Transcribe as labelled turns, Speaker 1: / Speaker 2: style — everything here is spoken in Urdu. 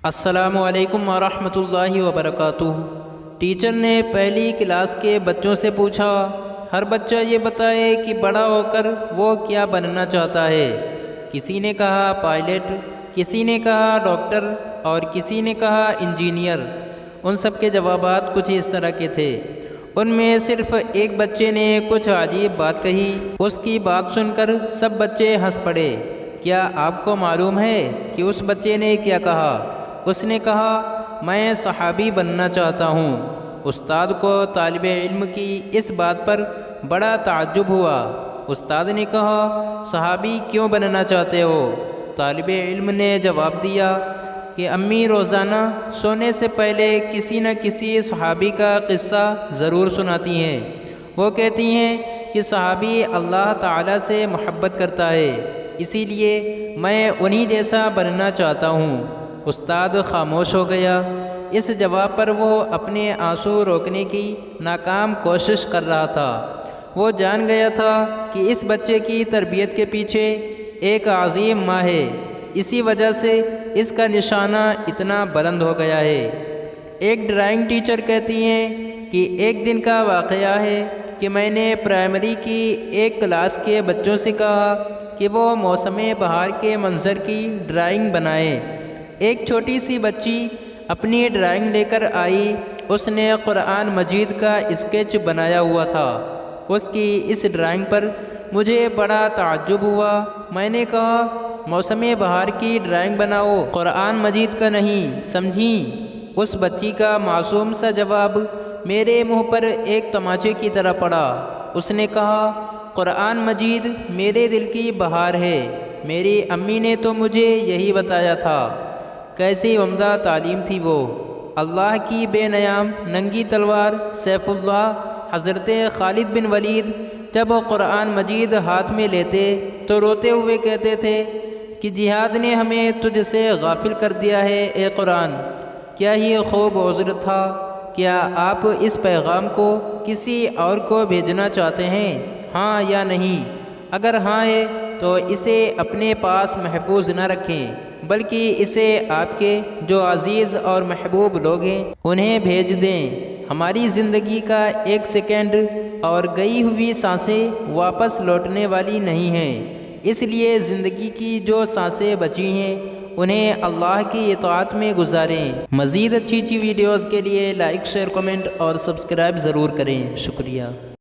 Speaker 1: السلام علیکم ورحمۃ اللہ وبرکاتہ۔ ٹیچر نے پہلی کلاس کے بچوں سے پوچھا، ہر بچہ یہ بتائے کہ بڑا ہو کر وہ کیا بننا چاہتا ہے۔ کسی نے کہا پائلٹ، کسی نے کہا ڈاکٹر اور کسی نے کہا انجینئر۔ ان سب کے جوابات کچھ اس طرح کے تھے۔ ان میں صرف ایک بچے نے کچھ عجیب بات کہی۔ اس کی بات سن کر سب بچے ہنس پڑے۔ کیا آپ کو معلوم ہے کہ اس بچے نے کیا کہا؟ اس نے کہا، میں صحابی بننا چاہتا ہوں۔ استاد کو طالب علم کی اس بات پر بڑا تعجب ہوا۔ استاد نے کہا، صحابی کیوں بننا چاہتے ہو؟ طالب علم نے جواب دیا کہ امی روزانہ سونے سے پہلے کسی نہ کسی صحابی کا قصہ ضرور سناتی ہیں۔ وہ کہتی ہیں کہ صحابی اللہ تعالیٰ سے محبت کرتا ہے، اسی لیے میں انہی جیسا بننا چاہتا ہوں۔ استاد خاموش ہو گیا۔ اس جواب پر وہ اپنے آنسو روکنے کی ناکام کوشش کر رہا تھا۔ وہ جان گیا تھا کہ اس بچے کی تربیت کے پیچھے ایک عظیم ماں ہے، اسی وجہ سے اس کا نشانہ اتنا بلند ہو گیا ہے۔ ایک ڈرائنگ ٹیچر کہتی ہیں کہ ایک دن کا واقعہ ہے کہ میں نے پرائمری کی ایک کلاس کے بچوں سے کہا کہ وہ موسم بہار کے منظر کی ڈرائنگ بنائیں۔ ایک چھوٹی سی بچی اپنی ڈرائنگ لے کر آئی۔ اس نے قرآن مجید کا اسکیچ بنایا ہوا تھا۔ اس کی اس ڈرائنگ پر مجھے بڑا تعجب ہوا۔ میں نے کہا، موسم بہار کی ڈرائنگ بناؤ، قرآن مجید کا نہیں، سمجھیں؟ اس بچی کا معصوم سا جواب میرے منہ پر ایک تماچے کی طرح پڑا۔ اس نے کہا، قرآن مجید میرے دل کی بہار ہے، میری امی نے تو مجھے یہی بتایا تھا۔ کیسی عمدہ تعلیم تھی وہ! اللہ کی بے نیام ننگی تلوار سیف اللہ حضرت خالد بن ولید جب قرآن مجید ہاتھ میں لیتے تو روتے ہوئے کہتے تھے کہ جہاد نے ہمیں تجھ سے غافل کر دیا ہے اے قرآن۔ کیا ہی خوب عذر تھا! کیا آپ اس پیغام کو کسی اور کو بھیجنا چاہتے ہیں؟ ہاں یا نہیں؟ اگر ہاں ہے تو اسے اپنے پاس محفوظ نہ رکھیں، بلکہ اسے آپ کے جو عزیز اور محبوب لوگ ہیں انہیں بھیج دیں۔ ہماری زندگی کا ایک سیکنڈ اور گئی ہوئی سانسیں واپس لوٹنے والی نہیں ہیں، اس لیے زندگی کی جو سانسیں بچی ہیں انہیں اللہ کی اطاعت میں گزاریں۔ مزید اچھی ویڈیوز کے لیے لائک، شیئر، کمنٹ اور سبسکرائب ضرور کریں۔ شکریہ۔